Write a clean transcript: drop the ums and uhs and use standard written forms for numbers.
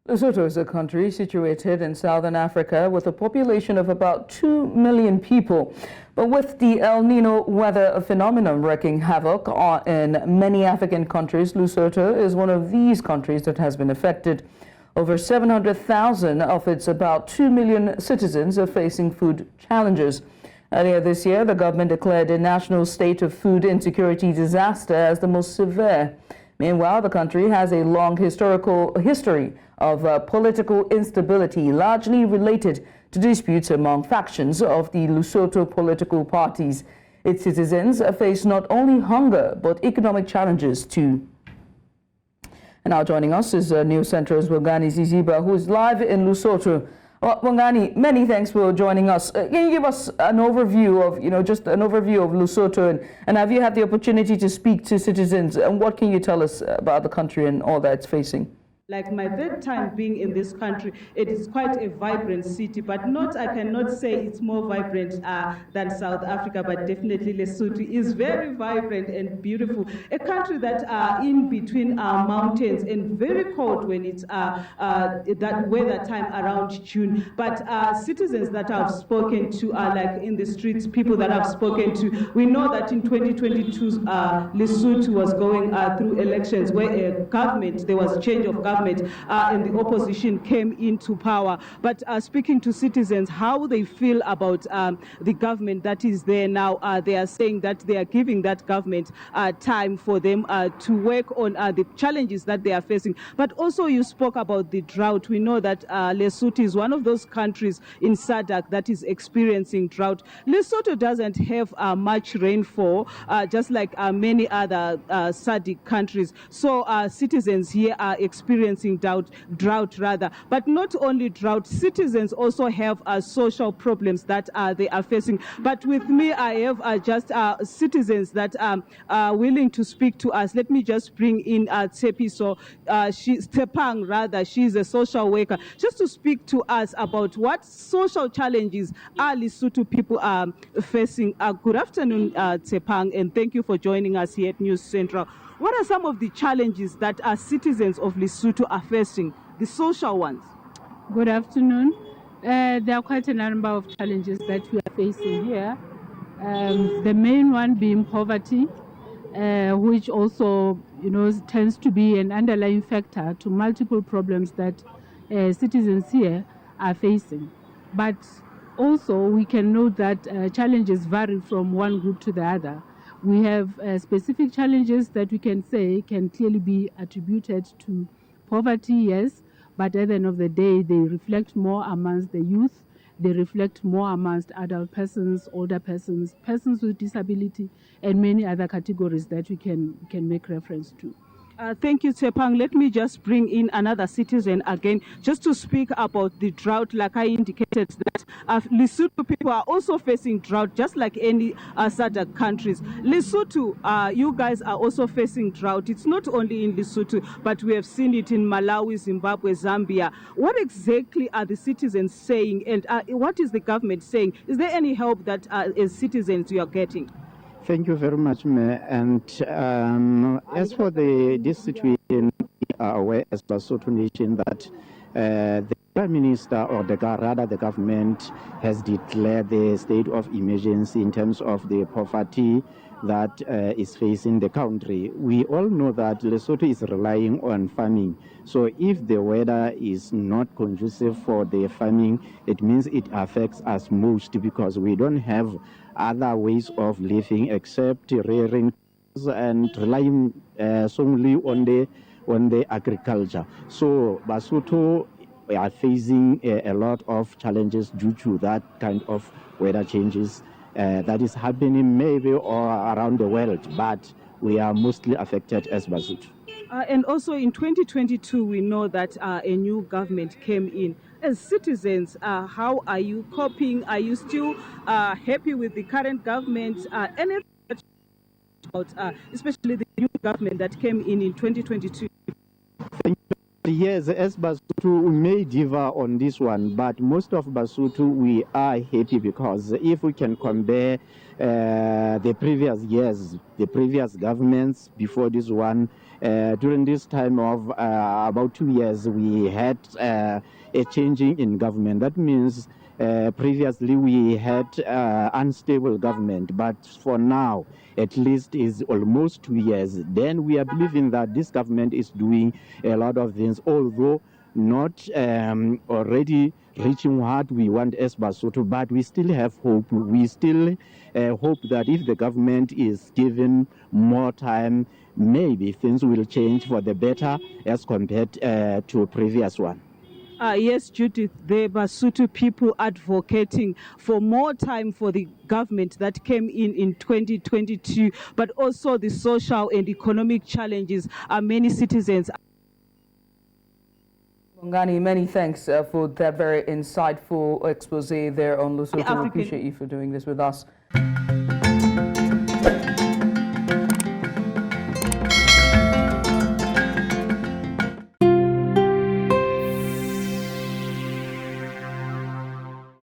Lesotho is a country situated in southern Africa with a population of about 2 million people. But with the El Niño weather phenomenon wreaking havoc in many African countries, Lesotho is one of these countries that has been affected. Over 700,000 of its about 2 million citizens are facing food challenges. Earlier this year, the government declared a national state of food insecurity disaster as the most severe. Meanwhile, the country has a long history of political instability, largely related to disputes among factions of the Lesotho political parties. Its citizens face not only hunger, but economic challenges too. And now joining us is News Central's Bongani Ziziba, who is live in Lesotho. Well, Bongani, many thanks for joining us. Can you give us an overview of, just an overview of Lesotho, and have you had the opportunity to speak to citizens, and what can you tell us about the country and all that it's facing? Like my third time being in this country, it is quite a vibrant city, but I cannot say it's more vibrant than South Africa, but definitely Lesotho is very vibrant and beautiful. A country that in between mountains and very cold when it's that weather time around June. But citizens that I've spoken to are like in the streets, people that I've spoken to, we know that in 2022, Lesotho was going through elections where there was change of government. And the opposition came into power. But speaking to citizens, how they feel about the government that is there now, they are saying that they are giving that government time for them to work on the challenges that they are facing. But also you spoke about the drought. We know that Lesotho is one of those countries in SADC that is experiencing drought. Lesotho doesn't have much rainfall, just like many other SADC countries. So citizens here are experiencing drought rather. But not only drought, citizens also have social problems that they are facing. But with me, I have just citizens that are willing to speak to us. Let me just bring in Tsepiso, Tepang rather, she's a social worker, just to speak to us about what social challenges our Lesotho people are facing. Good afternoon, Tepang, and thank you for joining us here at News Central. What are some of the challenges that our citizens of Lesotho are facing, the social ones? Good afternoon. There are quite a number of challenges that we are facing here. The main one being poverty, which also, tends to be an underlying factor to multiple problems that citizens here are facing. But also we can note that challenges vary from one group to the other. We have specific challenges that we can say can clearly be attributed to poverty, yes, but at the end of the day, they reflect more amongst the youth, they reflect more amongst adult persons, older persons, persons with disability, and many other categories that we can make reference to. Thank you, Tepang. Let me just bring in another citizen again, just to speak about the drought. Like I indicated, that Lesotho people are also facing drought, just like any SADC countries. Lesotho, you guys are also facing drought. It's not only in Lesotho, but we have seen it in Malawi, Zimbabwe, Zambia. What exactly are the citizens saying, and what is the government saying? Is there any help that as citizens you are getting? Thank you very much, Mayor. And as for this situation, we are aware as Lesotho nation that the Prime Minister, or the government, has declared the state of emergency in terms of the poverty that is facing the country. We all know that Lesotho is relying on farming. So if the weather is not conducive for the farming, it means it affects us most, because we don't have other ways of living except rearing and relying solely on the agriculture. So Lesotho are facing a lot of challenges due to that kind of weather changes that is happening maybe all around the world, but we are mostly affected as Lesotho. And also in 2022, we know that a new government came in. As citizens, how are you coping? Are you still happy with the current government? Anything about especially the new government that came in 2022? Thank you Yes, as Basotho, we may differ on this one, but most of Basotho, we are happy because if we can compare the previous years, the previous governments before this one, during this time of about 2 years, we had a changing in government. That means previously we had unstable government, but for now, at least is almost 2 years. Then we are believing that this government is doing a lot of things, although not already reaching what we want as Basotho, but we still have hope. We still hope that if the government is given more time, maybe things will change for the better as compared to a previous one. Yes, Judith, the Basotho people advocating for more time for the government that came in 2022, but also the social and economic challenges many citizens. Bongani, many thanks for that very insightful expose there on Lesotho. We appreciate you for doing this with us.